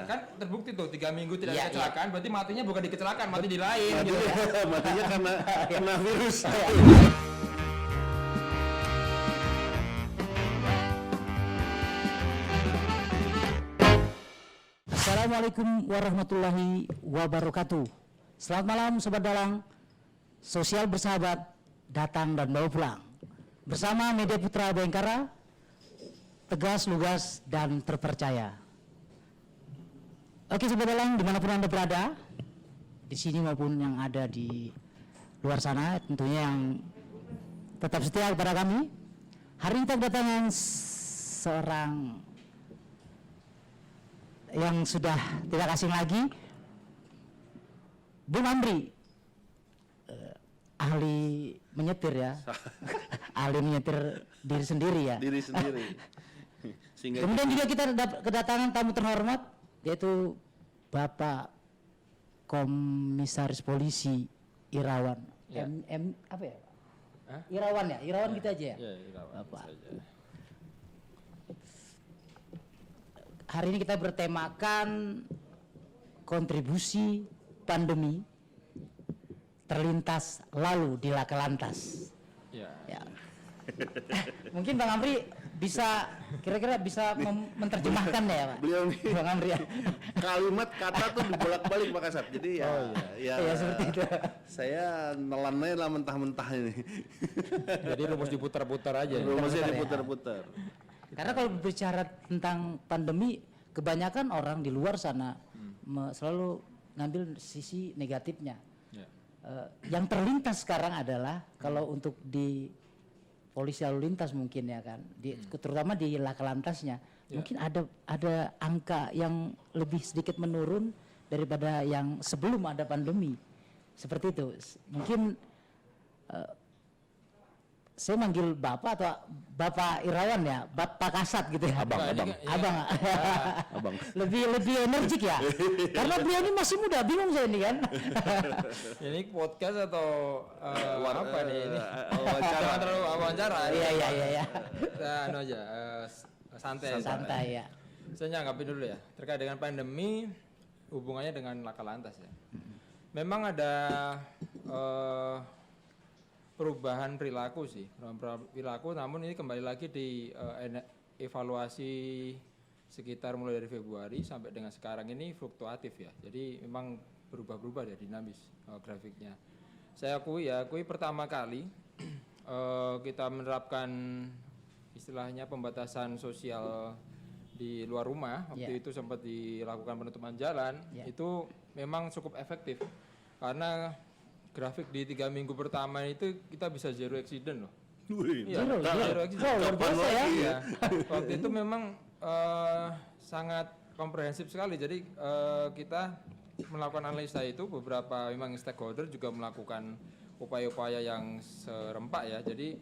kan terbukti tuh 3 minggu tidak Iya, ada kecelakaan, berarti matinya bukan di kecelakaan, mati di lain gitu. Matinya karena kena virus. Assalamualaikum warahmatullahi wabarakatuh. Selamat malam Sobat Dalang. Sosial bersahabat, datang dan bawa pulang. Bersama Media Putra Bayangkara, tegas, lugas, dan terpercaya. Oke Sobat Dalang, dimanapun Anda berada, di sini maupun yang ada di luar sana, tentunya yang tetap setia kepada kami. Hari ini kita kedatangan seorang yang sudah tidak asing lagi, Bung Amri, ahli menyetir ya, ahli menyetir diri sendiri ya. Diri sendiri. Sehingga Kemudian juga kita kedatangan tamu terhormat, yaitu Bapak Komisaris Polisi Irawan. Ya. Apa ya? Hah? Irawan ya, Irawan gitu aja ya. Ya, Irawan Bapak. saja. Hari ini kita bertemakan kontribusi pandemi terlintas lalu di laka lantas. Ya. Ya. Mungkin Bang Amri bisa kira-kira bisa menerjemahkan ya Pak. beliau nih Bang Amri ya. kalimat kata tuh dibolak-balik Pak Kasat. Jadi ya, Ya seperti itu. Saya nelannya lah mentah-mentah ini. Jadi rumus diputar-putar aja. Rumusnya ya. diputar-putar. Karena kalau berbicara tentang pandemi, kebanyakan orang di luar sana selalu ngambil sisi negatifnya. Ya. Yang terlintas sekarang adalah kalau untuk di polisi lalu lintas mungkin ya kan, terutama di laka lantasnya, mungkin ada angka yang lebih sedikit menurun daripada yang sebelum ada pandemi. Seperti itu. Mungkin saya manggil Bapak atau Bapak Irawan ya, Bapak Kasat gitu ya. Abang. Abang. lebih energik ya. Karena beliau ini masih muda, bingung saya ini kan. Ini podcast atau apa nih ini? Wawancara. Jangan terlalu wawancara. Iya. Nah, anu aja, santai. Santai ya. Saya nyanggapin dulu ya, terkait dengan pandemi, hubungannya dengan laka lantas ya. Memang ada perubahan perilaku sih, perilaku, namun ini kembali lagi di evaluasi sekitar mulai dari Februari sampai dengan sekarang ini fluktuatif ya. Jadi memang berubah-berubah ya, dinamis grafiknya. Saya akui pertama kali kita menerapkan istilahnya pembatasan sosial di luar rumah, waktu itu sempat dilakukan penutupan jalan, itu memang cukup efektif karena grafik di 3 minggu pertama itu kita bisa zero accident loh. Iya, zero accident. Luar biasa ya. Iya. Waktu itu memang sangat komprehensif sekali. Jadi kita melakukan analisa itu, beberapa memang stakeholder juga melakukan upaya-upaya yang serempak ya. Jadi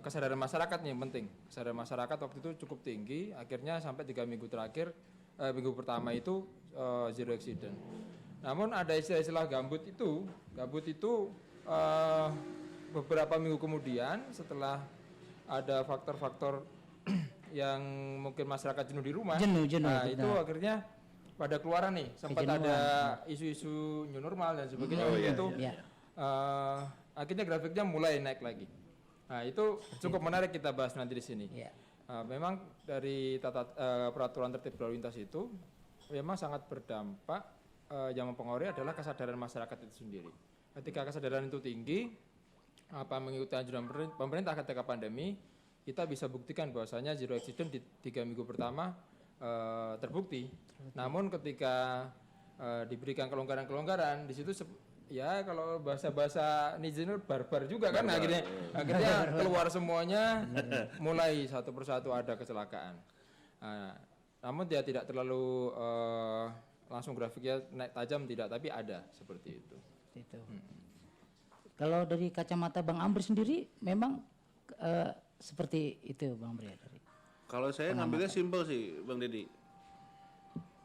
kesadaran masyarakat nih yang penting. Kesadaran masyarakat waktu itu cukup tinggi. Akhirnya sampai 3 minggu terakhir, minggu pertama itu zero accident. Namun ada istilah-istilah gambut itu beberapa minggu kemudian setelah ada faktor-faktor yang mungkin masyarakat jenuh di rumah, nah itu akhirnya pada keluaran nih, sempat ada isu-isu new normal dan sebagainya akhirnya grafiknya mulai naik lagi. Nah itu cukup menarik kita bahas nanti di sini. Memang dari peraturan tertib lalu lintas itu memang sangat berdampak. Yang mempengaruhi adalah kesadaran masyarakat itu sendiri. Ketika kesadaran itu tinggi, mengikuti anjuran pemerintah ketika pandemi, kita bisa buktikan bahwasanya zero accident di 3 minggu pertama terbukti. Namun ketika diberikan kelonggaran-kelonggaran, di situ ya kalau bahasa netizen barbar juga kan, akhirnya keluar semuanya, mulai satu persatu ada kecelakaan. Namun dia tidak terlalu langsung grafiknya naik tajam tidak, tapi ada seperti itu. Kalau dari kacamata Bang Amri sendiri memang seperti itu Bang Amri. Kalau saya ngambilnya simpel sih Bang Deddy.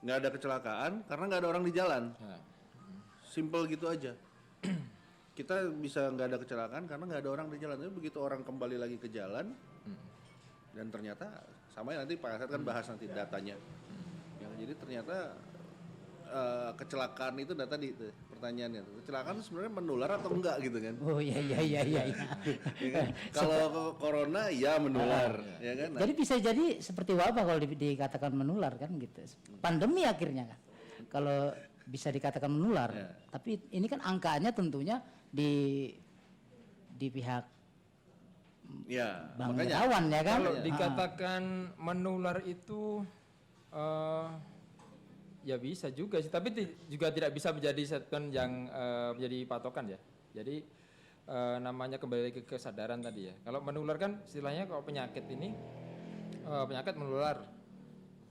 Nggak ada kecelakaan karena nggak ada orang di jalan. Simpel gitu aja. Kita bisa nggak ada kecelakaan karena nggak ada orang di jalan. Tapi begitu orang kembali lagi ke jalan, dan ternyata sama ya, nanti Pak Kasat kan bahas nanti datanya. Jadi ternyata kecelakaan itu tadi tuh pertanyaannya. Kecelakaan itu sebenarnya menular atau enggak gitu kan? Oh iya. Ya kan? Kalau corona ya menular, ya kan? Jadi bisa jadi seperti wabah kalau dikatakan menular kan gitu. Pandemi akhirnya kan. Kalau bisa dikatakan menular. Tapi ini kan angkanya tentunya di pihak Bang makanya Irawan ya kan. Kalau dikatakan menular itu ya bisa juga sih, tapi juga tidak bisa menjadi statement yang menjadi patokan ya. Jadi namanya kembali ke kesadaran tadi ya. Kalau menular kan istilahnya kalau penyakit ini penyakit menular,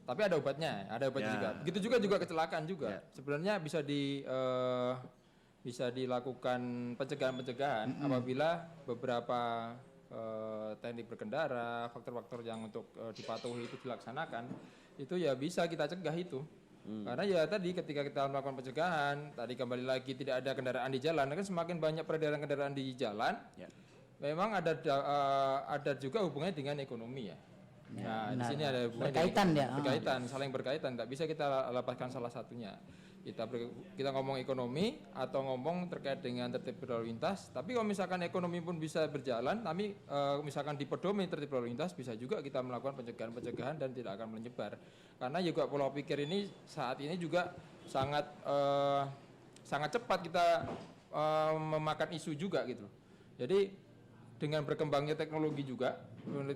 tapi ada obatnya juga. Begitu juga kecelakaan juga. Sebenarnya bisa dilakukan pencegahan apabila beberapa teknik berkendara, faktor-faktor yang untuk dipatuhi itu dilaksanakan, itu ya bisa kita cegah itu. Karena ya tadi ketika kita melakukan pencegahan, tadi kembali lagi tidak ada kendaraan di jalan, kan semakin banyak peredaran kendaraan di jalan, memang ada juga hubungannya dengan ekonomi ya. Nah, di sini ada hubungannya berkaitan, saling berkaitan, nggak bisa kita lepaskan salah satunya. Kita ngomong ekonomi atau ngomong terkait dengan tertib berlalu lintas, tapi kalau misalkan ekonomi pun bisa berjalan, tapi misalkan di pedoman tertib berlalu lintas, bisa juga kita melakukan pencegahan dan tidak akan menyebar. Karena juga pola pikir ini saat ini juga sangat cepat kita memakan isu juga gitu. Jadi dengan berkembangnya teknologi juga,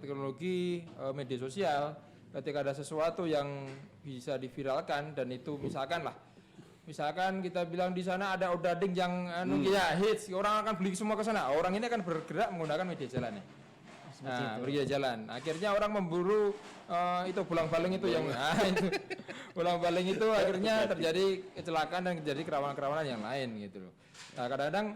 teknologi media sosial, ketika ada sesuatu yang bisa diviralkan dan itu misalkan kita bilang di sana ada odading yang hits, orang akan beli semua ke sana. Orang ini akan bergerak menggunakan media jalan ya. Media jalan. Akhirnya orang memburu itu bolang-baling itu yang itu. Bolang-baling itu akhirnya terjadi kecelakaan dan terjadi kerawanan-kerawanan yang lain gitu loh. Nah, kadang-kadang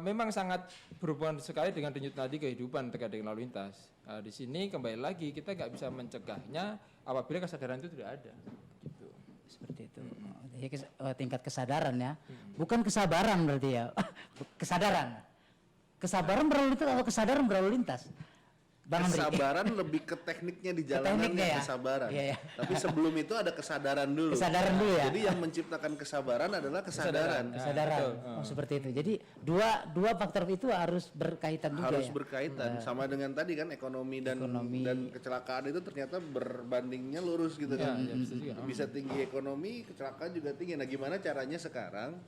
memang sangat berhubungan sekali dengan denyut nadi kehidupan terkait dengan lalu lintas. Di sini kembali lagi kita nggak bisa mencegahnya apabila kesadaran itu tidak ada. Gitu. Seperti itu. Jadi tingkat kesadaran ya, bukan kesabaran berarti ya. Kesabaran berlalu lintas atau kesadaran berlalu lintas? Bang kesabaran lebih ke tekniknya di jalanan ya, kesabaran. Tapi sebelum itu ada kesadaran dulu. Kesadaran dulu ya. Jadi yang menciptakan kesabaran adalah kesadaran. Oh, seperti itu. Jadi dua faktor itu harus berkaitan juga. Harus berkaitan sama dengan tadi kan ekonomi dan kecelakaan itu ternyata berbandingnya lurus gitu kan. Bisa tinggi ekonomi, kecelakaan juga tinggi. Nah, gimana caranya sekarang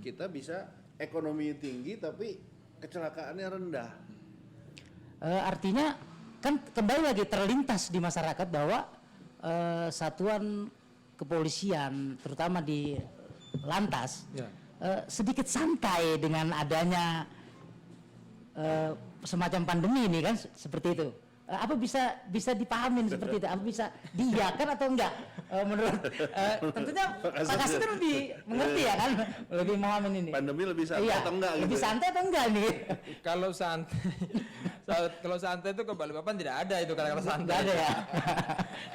kita bisa ekonomi tinggi tapi kecelakaannya rendah? Artinya kan kembali lagi terlintas di masyarakat bahwa satuan kepolisian terutama di lantas sedikit santai dengan adanya semacam pandemi ini kan seperti itu. Apa bisa dipahamin seperti itu? Apa bisa diiyakan atau enggak? Menurut tentunya Pak Kasih itu lebih mengerti ya kan, lebih memahamin ini. Pandemi lebih santai atau enggak? Lebih gitu santai atau enggak nih? Kalau santai itu ke Balikpapan tidak ada itu kata-kata santai. Tidak ada ya.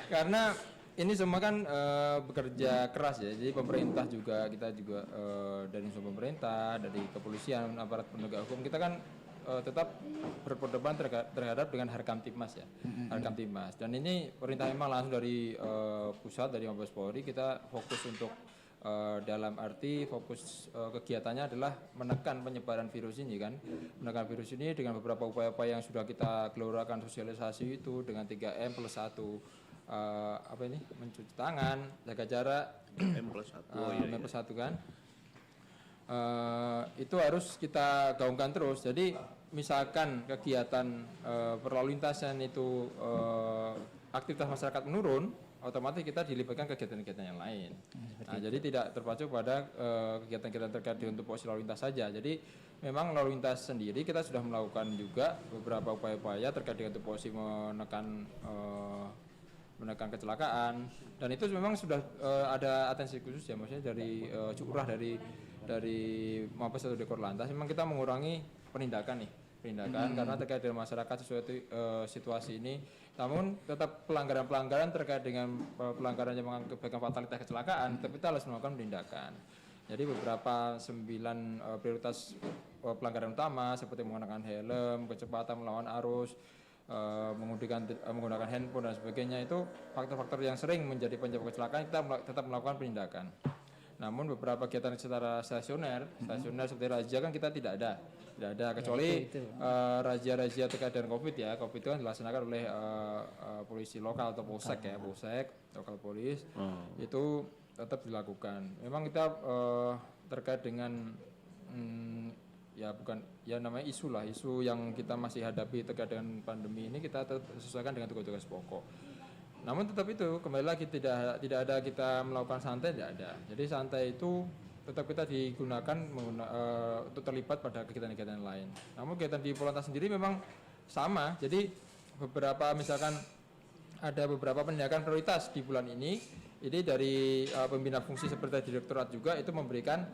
Karena ini semua kan bekerja keras ya. Jadi pemerintah juga, kita juga dari unsur pemerintah, dari kepolisian, aparat penegak hukum, kita kan tetap berdepan terhadap dengan Harkamtibmas ya. Harkamtibmas. Dan ini perintah memang langsung dari pusat, dari Mabes Polri, kita fokus untuk dalam arti fokus kegiatannya adalah menekan penyebaran virus ini kan. Menekan virus ini dengan beberapa upaya-upaya yang sudah kita gelurakan sosialisasi itu dengan 3M plus 1 mencuci tangan, jaga jarak, M plus 1 M plus 1 kan. Itu harus kita gaungkan terus. Jadi misalkan kegiatan berlalu lintasan itu aktivitas masyarakat menurun, otomatis kita dilibatkan kegiatan-kegiatan yang lain. Nah, jadi tidak terpacu pada kegiatan-kegiatan terkait dengan tupoksi lalu lintas saja. Jadi memang lalu lintas sendiri kita sudah melakukan juga beberapa upaya-upaya terkait dengan tupoksi menekan kecelakaan, dan itu memang sudah ada atensi khusus ya, maksudnya dari curah dari Mabes atau Dekor Lantas memang kita mengurangi penindakan karena terkait dengan masyarakat sesuai situasi ini. Namun tetap pelanggaran-pelanggaran terkait dengan pelanggaran yang mengakibatkan fatalitas kecelakaan, tapi kita harus melakukan penindakan. Jadi beberapa 9 prioritas pelanggaran utama seperti menggunakan helm, kecepatan melawan arus, menggunakan handphone dan sebagainya, itu faktor-faktor yang sering menjadi penyebab kecelakaan, kita tetap melakukan penindakan. Namun beberapa kegiatan secara stasioner seperti razia kan kita tidak ada kecuali razia-razia terkait dengan COVID ya. COVID itu kan dilaksanakan oleh polisi lokal atau polsek ya, lokal polis itu tetap dilakukan. Memang kita terkait dengan namanya isu yang kita masih hadapi terkait dengan pandemi ini, kita tetap sesuaikan dengan tugas-tugas pokok. Namun tetap itu kembali lagi tidak ada kita melakukan santai, tidak ada. Jadi santai itu tetap kita digunakan untuk terlibat pada kegiatan-kegiatan lain. Namun kegiatan di Polantas sendiri memang sama. Jadi misalkan ada beberapa penindakan prioritas di bulan ini dari pembina fungsi seperti direktorat juga itu memberikan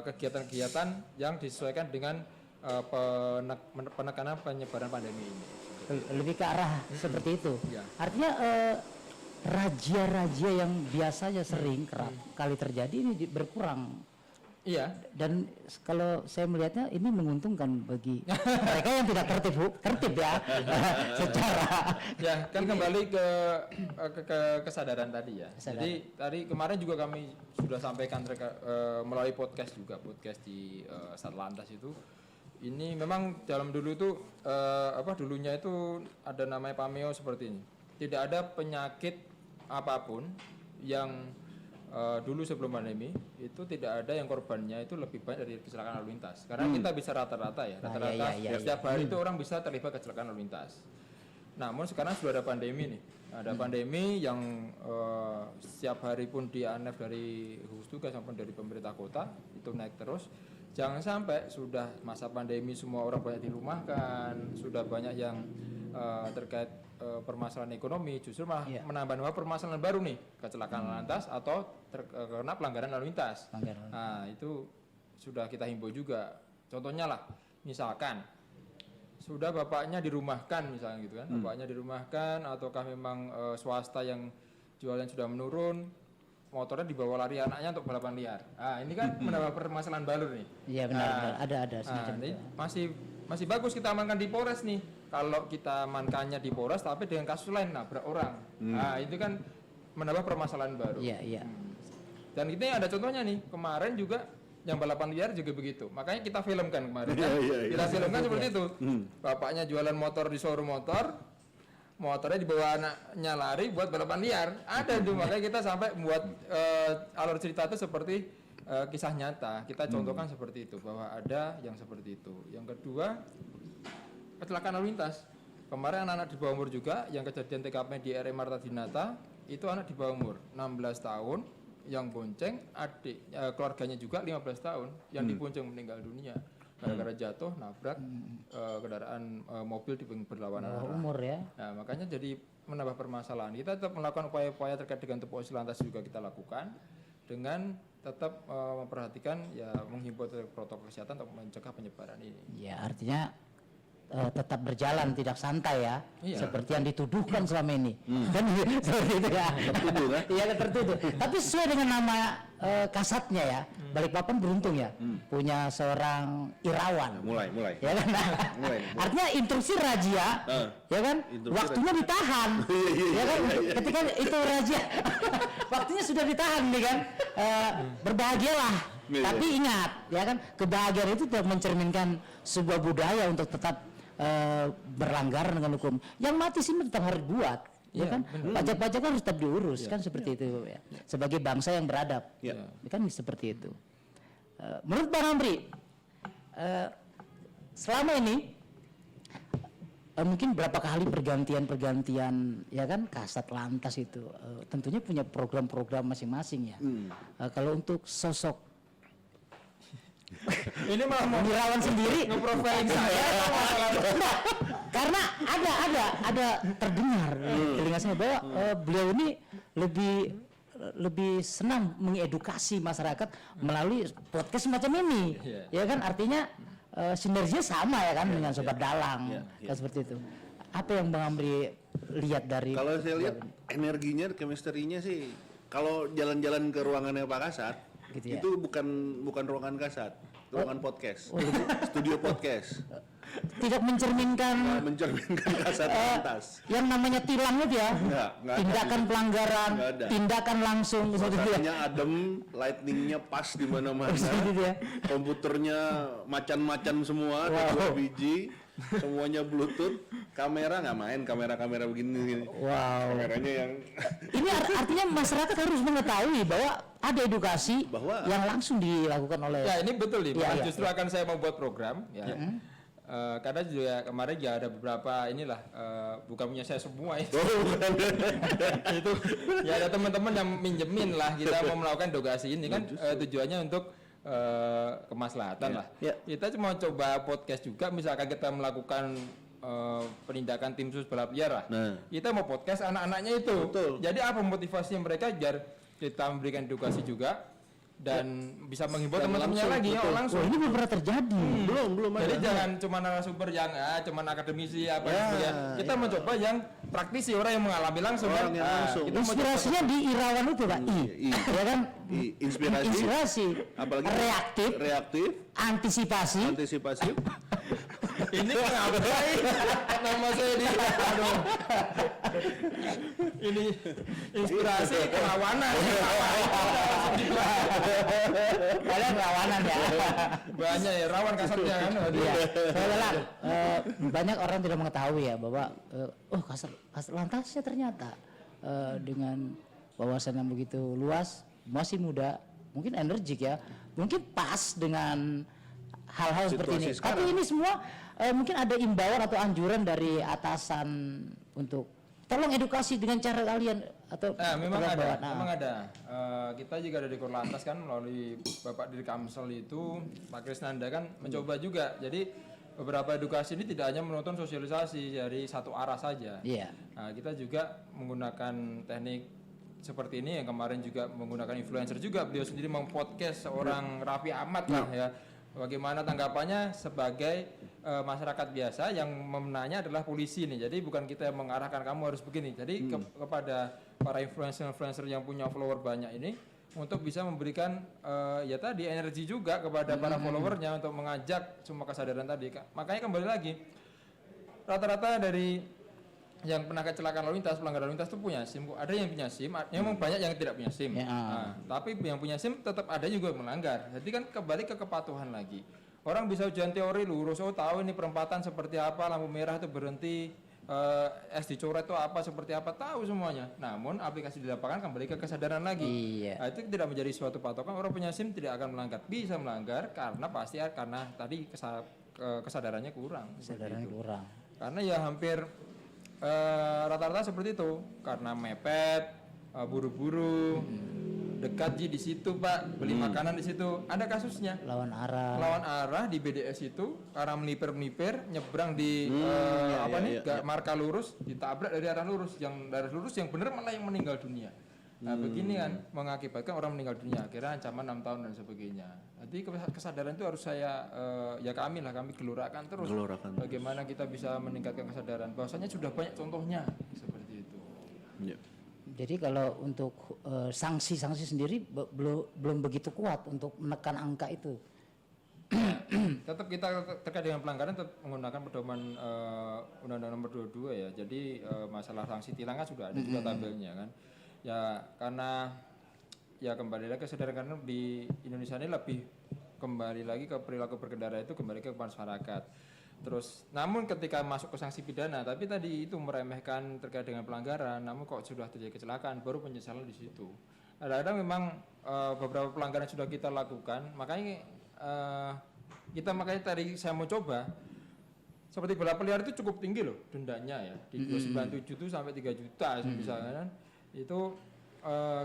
kegiatan-kegiatan yang disesuaikan dengan penekanan penyebaran pandemi ini. Lebih ke arah seperti itu. Ya. Artinya razia-razia yang biasanya sering kerap kali terjadi ini berkurang. Iya. Dan kalau saya melihatnya ini menguntungkan bagi mereka yang tidak tertib ya secara. Ya kan kembali ke kesadaran tadi ya. Jadi tadi kemarin juga kami sudah sampaikan melalui podcast di Satlantas itu. Ini memang dalam dulu itu dulunya itu ada namanya pameo seperti ini. Tidak ada penyakit apapun yang dulu sebelum pandemi itu tidak ada yang korbannya itu lebih banyak dari kecelakaan lalu lintas. Karena kita bisa rata-rata ya, setiap hari itu orang bisa terlibat kecelakaan lalu lintas. Namun sekarang sudah ada pandemi nih. Ada pandemi yang setiap hari pun di-anef dari gugus tugas maupun dari pemerintah kota itu naik terus. Jangan sampai sudah masa pandemi semua orang banyak dirumahkan, sudah banyak yang terkait permasalahan ekonomi, justru malah menambah permasalahan baru nih, kecelakaan lalu lintas atau karena pelanggaran lalu lintas. Nah itu sudah kita himbau juga. Contohnya lah, misalkan sudah bapaknya dirumahkan misalnya gitu kan, bapaknya dirumahkan ataukah memang swasta yang jualan sudah menurun, motornya dibawa lari anaknya untuk balapan liar. Ah ini kan menambah permasalahan baru nih. Iya benar, ada semacam ini masih bagus kita amankan di Polres nih. Kalau kita amankannya di Polres tapi dengan kasus lain nabrak orang. Nah itu kan menambah permasalahan baru. Iya. Dan ini ada contohnya nih, kemarin juga yang balapan liar juga begitu. Makanya kita filmkan kemarin. Kita filmkan seperti itu. Bapaknya jualan motor di showroom motornya dibawa anaknya lari buat balapan liar. Ada tuh, makanya kita sampai membuat alur cerita itu seperti kisah nyata. Kita contohkan seperti itu, bahwa ada yang seperti itu. Yang kedua, kecelakaan lalu lintas. Kemarin anak-anak di bawah umur juga yang kejadian TKP di RM Marta Dinata, itu anak di bawah umur 16 tahun yang bonceng, adik keluarganya juga 15 tahun yang dibonceng meninggal dunia gara-gara jatuh nabrak kendaraan mobil di berlawanan arah. Umur ya. Nah, makanya jadi menambah permasalahan. Kita tetap melakukan upaya-upaya terkait dengan tupoksi lantas juga kita lakukan dengan tetap memperhatikan ya menghimbau protokol kesehatan untuk mencegah penyebaran ini. Ya, artinya tetap berjalan tidak santai ya, seperti yang dituduhkan selama ini. Kan seperti itu ya. Tertuduh kan? Iya, tertuduh. Tapi sesuai dengan nama kasatnya ya, Balikpapan beruntung ya, punya seorang Irawan. Mulai. Ya kan? Mulai. Artinya instruksi razia, ya kan? Waktunya ditahan. Ya kan? Ketika itu razia, waktunya sudah ditahan nih kan. Berbahagialah. Tapi ingat, ya kan, kebahagiaan itu tidak mencerminkan sebuah budaya untuk tetap berlanggaran dengan hukum. Yang mati sih tetap harus buat, ya kan? Pajak-pajak kan harus tetap diurus, kan seperti itu ya. Sebagai bangsa yang beradab, kan seperti itu. Menurut Bang Amri, selama ini mungkin berapa kali pergantian ya kan Kasat Lantas itu tentunya punya program-program masing-masing ya. Kalau untuk sosok ini malah mau Irawan sendiri nge-profiling saya karena ada terdengar di telinga saya bahwa beliau ini lebih senang mengedukasi masyarakat melalui podcast semacam ini, ya kan, artinya sinerginya sama ya kan dengan Sobat Dalang, kan seperti itu. Apa yang Bang Amri lihat dari? Kalau saya lihat energinya, chemistry-nya sih, kalau jalan-jalan ke ruangannya Pak Kasat, gitu ya? Itu bukan ruangan Kasat, ruangan podcast, studio podcast. tidak mencerminkan kasat lantas. yang namanya tilang itu ya. Nggak ada Tindakan gitu. pelanggaran, Nggak ada. tindakan langsung seperti itu ya. Suasananya adem, lightningnya pas di mana-mana. Seperti itu ya. Komputernya macan-macan semua, ada 2 biji, semuanya bluetooth. Kamera nggak main, kamera begini. Wow. Kameranya yang Ini artinya masyarakat harus mengetahui bahwa ada edukasi Bahwa- yang langsung dilakukan oleh. Ya ini betul nih, Iya, Malah iya, justru akan saya membuat program ya. Karena juga kemarin ya ada beberapa inilah bukan punya saya semua itu. Itu ya ada teman-teman yang minjemin lah kita mau melakukan edukasi ini kan tujuannya untuk kemaslahatan lah. Ya. Kita cuma coba podcast juga misalkan kita melakukan penindakan tim sus balap liar lah. Nah. Kita mau podcast anak-anaknya itu. Betul. Jadi apa motivasinya mereka biar kita memberikan edukasi juga dan bisa menghimbau Dan teman-temannya langsung, lagi betul. langsung. Wah, ini belum pernah terjadi. belum ada. Jadi jangan cuma narasumber yang cuma akademisi apa Ya, sebagainya. Kita mencoba yang praktisi orang yang mengalami langsung Orang yang langsung. kita mau coba- Inspirasinya di Irawan itu Pak. I. Ya kan? Inspirasi, apalagi reaktif, antisipasi. antisipasi. ini ngapain nama saya di aduh. Ini inspirasi kerawanan. Kalian rawanan ya. Banyak ya rawan kasatnya kan. Iya. Soalnya banyak orang tidak mengetahui ya bahwa kasat lantasnya ternyata dengan wawasan yang begitu luas, masih muda, mungkin energik ya, mungkin pas dengan hal-hal seperti ini. Situasi Tapi sekarang. ini semua mungkin ada imbauan atau anjuran dari atasan untuk tolong edukasi dengan cara kalian atau Memang terlihat ada, bahwa- nah, memang ada. Kita juga dari Korlantas kan melalui Bapak Dir Kamsel itu Pak Krisnanda kan mencoba juga. Jadi beberapa edukasi ini tidak hanya menonton sosialisasi dari satu arah saja. Iya. Nah, kita juga menggunakan teknik seperti ini yang kemarin juga menggunakan influencer juga. Beliau sendiri mempodcast seorang Raffi Ahmad lah ya. Bagaimana tanggapannya sebagai masyarakat biasa yang menanya adalah polisi nih. Jadi bukan kita yang mengarahkan kamu harus begini. Jadi kepada para influencer yang punya follower banyak ini untuk bisa memberikan ya tadi energi juga kepada para followernya untuk mengajak semua kesadaran tadi. Makanya kembali lagi rata-rata dari yang pernah kecelakaan lalu lintas, pelanggaran lalu lintas itu punya SIM. Ada yang punya SIM, memang banyak yang tidak punya SIM. Ya. Nah, tapi yang punya SIM tetap ada juga yang melanggar. Jadi kan kembali ke kepatuhan lagi. Orang bisa ujian teori lurus, tahu ini perempatan seperti apa, lampu merah itu berhenti, es dicoret itu apa seperti apa, tahu semuanya. Namun aplikasi di lapangan kembali ke kesadaran lagi. Iya. Nah, itu tidak menjadi suatu patokan. Orang punya SIM tidak akan melanggar, bisa melanggar karena pasti karena tadi kesadarannya kurang. seperti Kesadarannya itu. kurang. Karena ya hampir rata-rata seperti itu karena mepet, buru-buru, dekat di situ Pak, beli makanan di situ, ada kasusnya. Lawan arah. Lawan arah di BDS itu karena melipir nyebrang di marka lurus, ditabrak dari arah lurus yang benar malah yang meninggal dunia. Nah begini kan mengakibatkan orang meninggal dunia, akhirnya ancaman 6 tahun dan sebagainya. Jadi kesadaran itu harus saya kami gelorakan terus. Bagaimana kita bisa meningkatkan kesadaran bahwasanya sudah banyak contohnya seperti itu. Ya. Jadi kalau untuk sanksi-sanksi sendiri belum begitu kuat untuk menekan angka itu. Tetap kita terkait dengan pelanggaran tetap menggunakan pedoman Undang-Undang Nomor 22 ya. Jadi masalah sanksi tilang kan sudah ada juga tabelnya kan. Ya karena ya kembali lagi kesadaran karena di Indonesia ini lebih kembali lagi ke perilaku berkendara itu kembali ke masyarakat. Terus namun ketika masuk ke sanksi pidana tapi tadi itu meremehkan terkait dengan pelanggaran, namun kok sudah terjadi kecelakaan baru penyesalan di situ. Kadang-kadang memang beberapa pelanggaran sudah kita lakukan, makanya tadi saya mau coba seperti balap liar itu cukup tinggi loh dendanya ya di 297 itu sampai 3 juta misalnya kan. Itu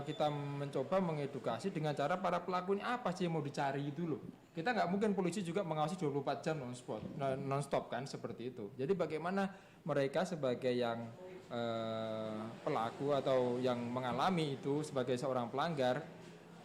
kita mencoba mengedukasi dengan cara para pelaku ini apa sih yang mau dicari itu loh. Kita nggak mungkin polisi juga mengawasi 24 jam non-stop kan seperti itu. Jadi bagaimana mereka sebagai yang pelaku atau yang mengalami itu sebagai seorang pelanggar,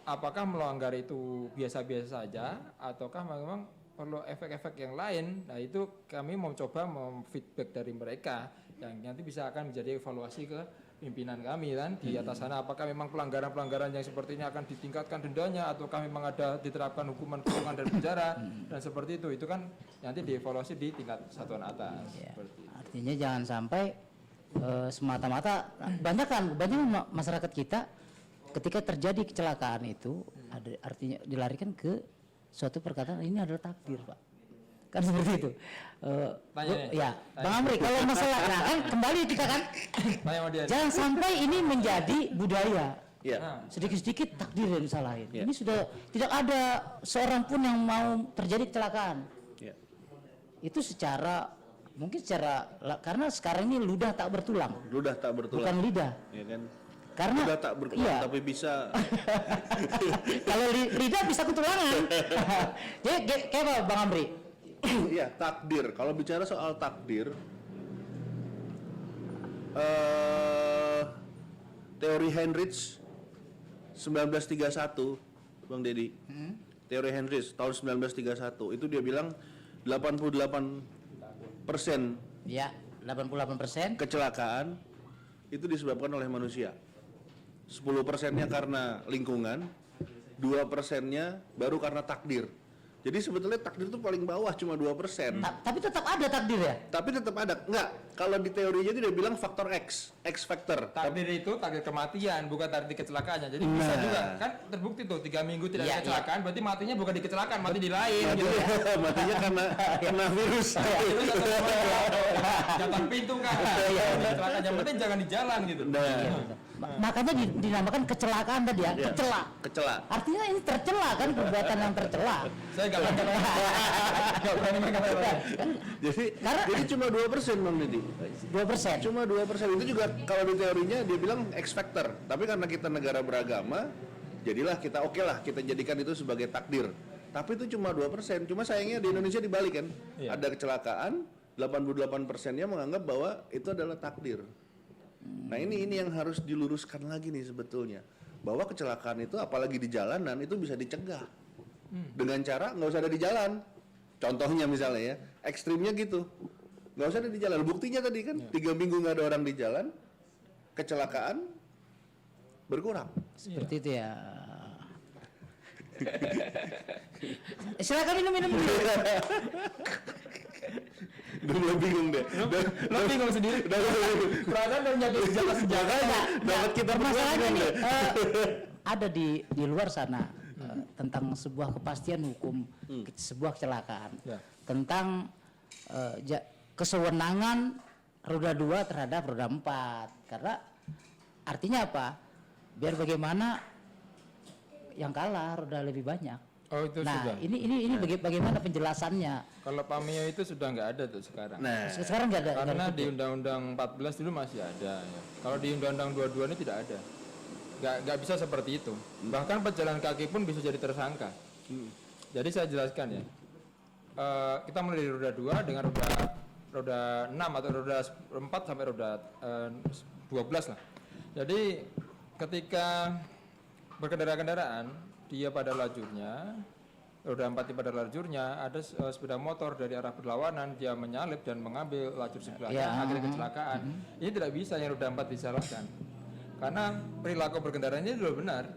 apakah melanggar itu biasa-biasa saja ataukah memang perlu efek-efek yang lain. Nah itu kami mau coba memfeedback dari mereka yang nanti bisa akan menjadi evaluasi ke pimpinan kami kan di atas sana, apakah memang pelanggaran-pelanggaran yang seperti ini akan ditingkatkan dendanya ataukah memang ada diterapkan hukuman kurungan dan penjara dan seperti itu kan nanti dievaluasi di tingkat satuan atas. Ya. Seperti itu. Artinya jangan sampai semata-mata banyak masyarakat kita ketika terjadi kecelakaan itu ada artinya dilarikan ke suatu perkataan ini adalah takdir, Pak. Kan seperti itu. Ya, Bang Amri, kalau masalah nah kan kembali kita kan jangan sampai ini menjadi budaya. Ya. Sedikit-sedikit takdir yang disalahin. Ini sudah tidak ada seorang pun yang mau terjadi kecelakaan. Ya. Itu karena sekarang ini ludah tak bertulang. Ludah tak bertulang. Bukan lidah. Ya kan? Karena Ludah tak bertulang tapi bisa. kalau lidah bisa ketulangan. Jadi kayak apa Bang Amri? Iya, takdir. Kalau bicara soal takdir, teori Heinrich 1931, Bang Dedi. Teori Heinrich tahun 1931 itu dia bilang 88% Ya, 88%. kecelakaan itu disebabkan oleh manusia. 10%-nya karena lingkungan, 2%-nya baru karena takdir. Jadi sebetulnya takdir itu paling bawah cuma 2%. Tapi tetap ada takdir ya? Tapi tetap ada. Enggak, kalau di teorinya itu dia bilang faktor X factor. Takdir itu takdir kematian, bukan takdir kecelakaannya. Jadi bisa juga kan terbukti tuh 3 minggu tidak ada kecelakaan, berarti matinya bukan di kecelakaan, mati di lain. Gitu. Matinya karena kena virus. Itu jatuh pintu kan. Kecelakaan yang penting jangan di jalan gitu. Makanya dinamakan kecelakaan tadi ya, Kecela. Artinya ini tercela kan, perbuatan yang tercela. Saya nggak berani mengatakan. Jadi cuma 2% Bang Didi. 2%. Cuma 2%. Itu juga kalau di teorinya dia bilang X factor. Tapi karena kita negara beragama, jadilah kita lah kita jadikan itu sebagai takdir. Tapi itu cuma 2%. Cuma sayangnya di Indonesia dibalik kan. Ada kecelakaan, 88%-nya menganggap bahwa itu adalah takdir. Nah ini yang harus diluruskan lagi nih sebetulnya, bahwa kecelakaan itu apalagi di jalanan itu bisa dicegah dengan cara nggak usah ada di jalan. Contohnya misalnya ya, ekstrimnya gitu, nggak usah ada di jalan. Buktinya tadi kan 3 minggu nggak ada orang di jalan, kecelakaan berkurang. Seperti itu ya. Silakan minum dulu. Udah mulai bingung deh. Lo bingung sendiri. Perasaan udah nyampe senjata. Dapat kita Masalahnya nih ada di luar sana tentang sebuah kepastian hukum sebuah kecelakaan, tentang kesewenangan roda 2 terhadap roda 4. Karena artinya apa? Biar bagaimana yang kalah roda lebih banyak. Oh itu nah, sudah. ini bagaimana penjelasannya? Kalau Pameo itu sudah nggak ada tuh sekarang. Nah, sekarang nggak ada. Karena di Undang-Undang 14 dulu masih ada. Ya. Kalau di Undang-Undang 22 ini tidak ada. Nggak bisa seperti itu. Bahkan pejalan kaki pun bisa jadi tersangka. Jadi saya jelaskan ya. Kita mulai dari roda 2 dengan roda 6 atau roda 4 sampai roda 12 lah. Jadi ketika berkendara-kendaraan dia pada lajurnya, roda 4 pada lajurnya, ada sepeda motor dari arah berlawanan, dia menyalip dan mengambil lajur sebelahnya, akhirnya kecelakaan. Ini tidak bisa yang roda 4 disalahkan, karena perilaku berkendaranya itu benar.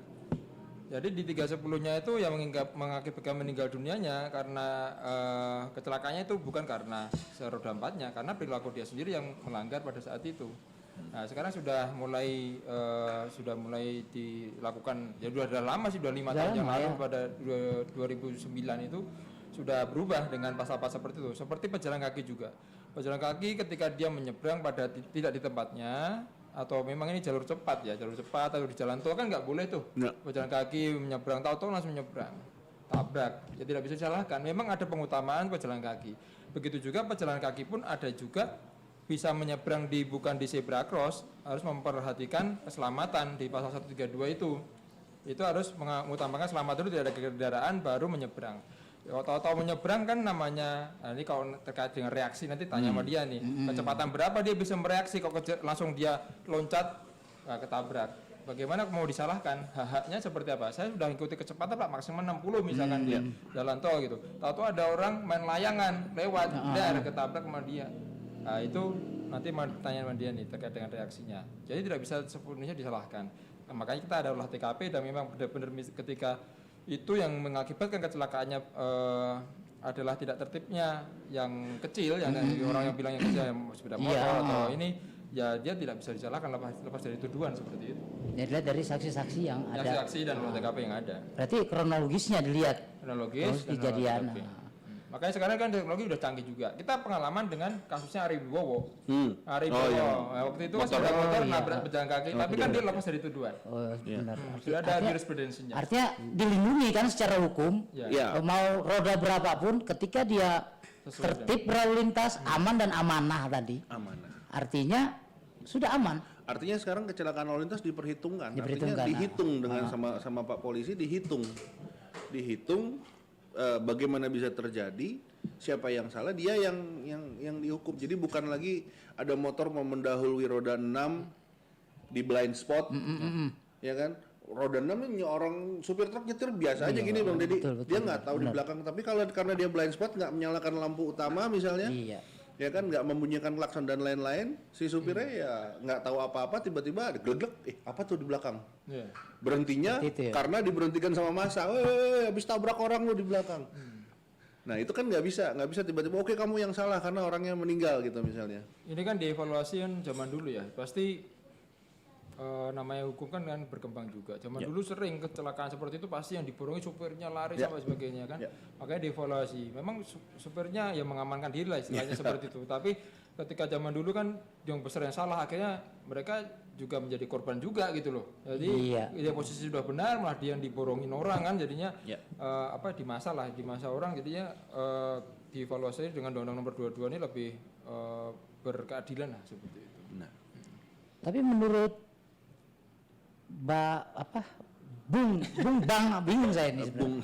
Jadi di 310-nya itu yang mengakibatkan meninggal dunianya karena kecelakaannya itu bukan karena roda 4-nya, karena perilaku dia sendiri yang melanggar pada saat itu. Nah sekarang sudah mulai dilakukan, ya sudah lama sih, sudah 5 tahun yang lalu pada 2009 itu sudah berubah dengan pasal-pasal seperti itu. Seperti pejalan kaki juga, pejalan kaki ketika dia menyeberang pada tidak di tempatnya, atau memang ini jalur cepat atau di jalan tol kan nggak boleh tuh. Pejalan kaki menyeberang, tahu-tahu langsung menyeberang, tabrak, ya tidak bisa disalahkan. Memang ada pengutamaan pejalan kaki. Begitu juga pejalan kaki pun ada juga bisa menyeberang bukan di zebra cross, harus memperhatikan keselamatan di pasal 132 itu harus mengutamakan selamat dulu, tidak ada kendaraan baru menyeberang. Tahu-tahu menyeberang kan namanya, nah ini kalau terkait dengan reaksi nanti tanya sama dia nih, kecepatan berapa dia bisa mereaksi kok langsung dia loncat ketabrak. Bagaimana mau disalahkan? Haknya seperti apa? Saya sudah ikuti kecepatan Pak maksimal 60 misalkan dia jalan tol gitu. Tahu-tahu ada orang main layangan lewat, ketabrak sama dia. Nah, itu nanti pertanyaan sama dia nih terkait dengan reaksinya. Jadi tidak bisa sepenuhnya disalahkan. Nah, makanya kita ada olah TKP dan memang benar-benar ketika itu yang mengakibatkan kecelakaannya adalah tidak tertibnya yang kecil, yang orang yang bilang yang kecil yang sepeda motor atau ini, ya dia tidak bisa disalahkan lepas dari tuduhan seperti itu. Ya, dilihat dari saksi-saksi yang ada. Saksi dan olah TKP yang ada. Berarti kronologisnya dilihat. Kronologis dan kejadian. Makanya sekarang kan teknologi udah canggih juga. Kita pengalaman dengan kasusnya Ari Wibowo. Ari Oh, Wibowo. iya. Nah, waktu itu kan sepeda motor nabrak pejalan kaki, tapi kan dia lepas dari tuduhan. Oh, benar. Sudah ada jurisprudensinya. Artinya dilindungi kan secara hukum. Ya. Mau roda berapapun ketika dia tertib berlalu lintas, aman dan amanah tadi. Amanah. Artinya sudah aman. Artinya sekarang kecelakaan lalu lintas diperhitungkan. Diperhitungkan. Artinya dihitung dengan sama Pak Polisi dihitung bagaimana bisa terjadi, siapa yang salah, dia yang dihukum. Jadi bukan lagi ada motor mau mendahului roda 6 di blind spot, ya kan? Roda 6 ini orang supir truk nyetir biasa aja gini Bang Deddy, dia nggak tahu di belakang. Tapi kalau karena dia blind spot nggak menyalakan lampu utama misalnya, ya kan, nggak membunyikan klakson dan lain-lain, si supirnya ya nggak tahu apa-apa, tiba-tiba ada glegek, apa tuh di belakang? Berhentinya karena diberhentikan sama massa, habis tabrak orang lo di belakang. Nah itu kan nggak bisa tiba-tiba oke kamu yang salah karena orangnya meninggal gitu misalnya. Ini kan dievaluasi kan zaman dulu ya, pasti namanya hukum kan berkembang juga. Zaman dulu sering kecelakaan seperti itu pasti yang diborongi supirnya lari sama sebagainya kan. Makanya dievaluasi. Memang supirnya ya mengamankan diri lah istilahnya seperti itu. Tapi ketika zaman dulu kan yang besar yang salah akhirnya mereka juga menjadi korban juga gitu loh. Jadi dia posisi sudah benar malah dia yang diborongin orang kan jadinya di masa orang jadinya dievaluasi dengan Undang-Undang Nomor 22 ini lebih berkeadilan lah seperti itu. Nah. Tapi menurut Bung Bang bingung saya ini sebenarnya.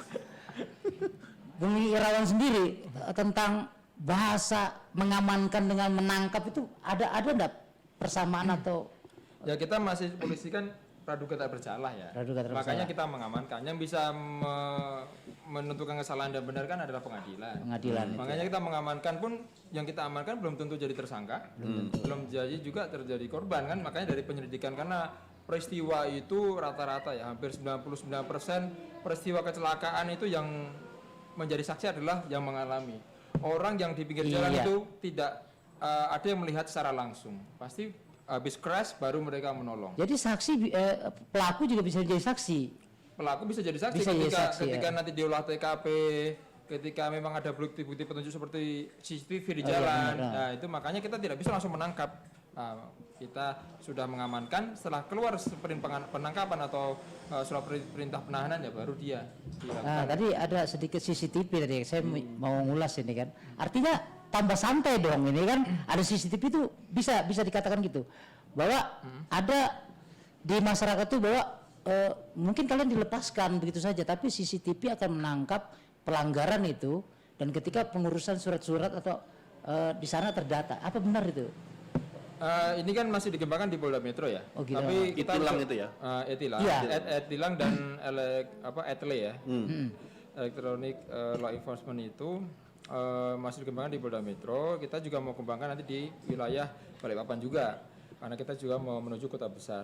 Bung Irawan sendiri tentang bahasa mengamankan dengan menangkap itu ada enggak persamaan atau ya kita masih polisi kan praduga tak bersalah ya. Makanya kita mengamankan. Yang bisa menentukan kesalahan dan benar kan adalah pengadilan. Makanya kita mengamankan pun yang kita amankan belum tentu jadi tersangka, belum jadi juga terjadi korban kan. Makanya dari penyelidikan karena peristiwa itu rata-rata ya hampir 99% peristiwa kecelakaan itu yang menjadi saksi adalah yang mengalami. Orang yang di pinggir jalan itu tidak ada yang melihat secara langsung. Pasti habis crash baru mereka menolong. Jadi saksi pelaku juga bisa jadi saksi. Pelaku bisa jadi saksi ketika nanti diolah TKP, ketika memang ada bukti-bukti petunjuk seperti CCTV di jalan. Nah, itu makanya kita tidak bisa langsung menangkap. Kita sudah mengamankan setelah keluar sprint penangkapan atau surat perintah penahanan ya baru dia dilakukan. Tadi ada sedikit CCTV tadi saya mau ngulas ini kan. Artinya tambah santai dong ini kan. Ada CCTV itu bisa dikatakan gitu. Bahwa ada di masyarakat itu bahwa mungkin kalian dilepaskan begitu saja tapi CCTV akan menangkap pelanggaran itu dan ketika pengurusan surat-surat atau di sana terdata. Apa benar itu? Ini kan masih dikembangkan di Polda Metro ya. Gitu. Tapi kita Etilang itu ya. Etilang, Etilang dan ETLE ya. Electronic Law Enforcement itu masih dikembangkan di Polda Metro. Kita juga mau kembangkan nanti di wilayah Balikpapan juga. Karena kita juga mau menuju kota besar.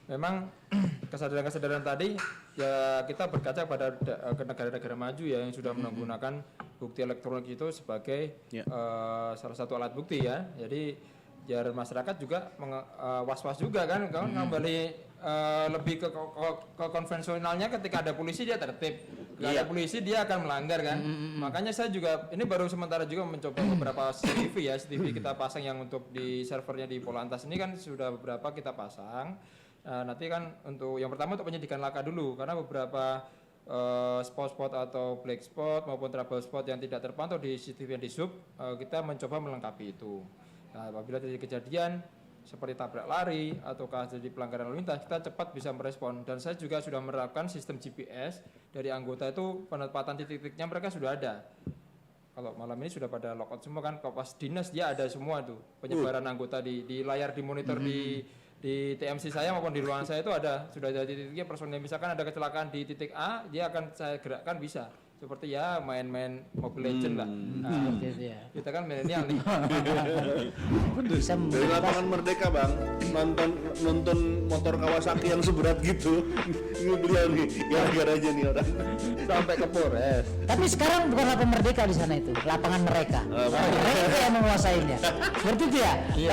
Memang kesadaran tadi ya kita berkaca pada ke negara-negara maju ya yang sudah menggunakan bukti elektronik itu sebagai salah satu alat bukti ya. Jadi biar masyarakat juga was-was juga kan kembali lebih ke konvensionalnya ketika ada polisi dia tertib, nggak ada polisi dia akan melanggar kan. Makanya saya juga ini baru sementara juga mencoba beberapa CCTV kita pasang yang untuk di servernya di Polantas ini kan sudah beberapa kita pasang. Nanti kan untuk yang pertama untuk penyidikan laka dulu karena beberapa spot-spot atau black spot maupun trouble spot yang tidak terpantau di CCTV yang di sub kita mencoba melengkapi itu. Nah, apabila terjadi kejadian seperti tabrak lari ataukah terjadi pelanggaran lalu lintas, kita cepat bisa merespon. Dan saya juga sudah menerapkan sistem GPS dari anggota itu penempatan titik-titiknya mereka sudah ada. Kalau malam ini sudah pada lockout semua kan, kalau pas dinas dia ada semua tuh penyebaran anggota di layar di monitor di TMC saya maupun di ruangan saya itu sudah ada titik-titiknya personil. Misalkan ada kecelakaan di titik A, dia akan saya gerakkan bisa. seperti ya main-main Mobile Legend lah. Nah, Seperti itu ya. kita kan milenial nih. Pun bisa Dari lapangan Merdeka bang, nonton motor Kawasaki yang seberat gitu. Ini beliau nih, gara-gara aja nih orang. Sampai ke Polres. Tapi sekarang bukan lapangan Merdeka di sana itu, lapangan mereka. Mereka yang menguasainya. Seperti itu ya. Iya.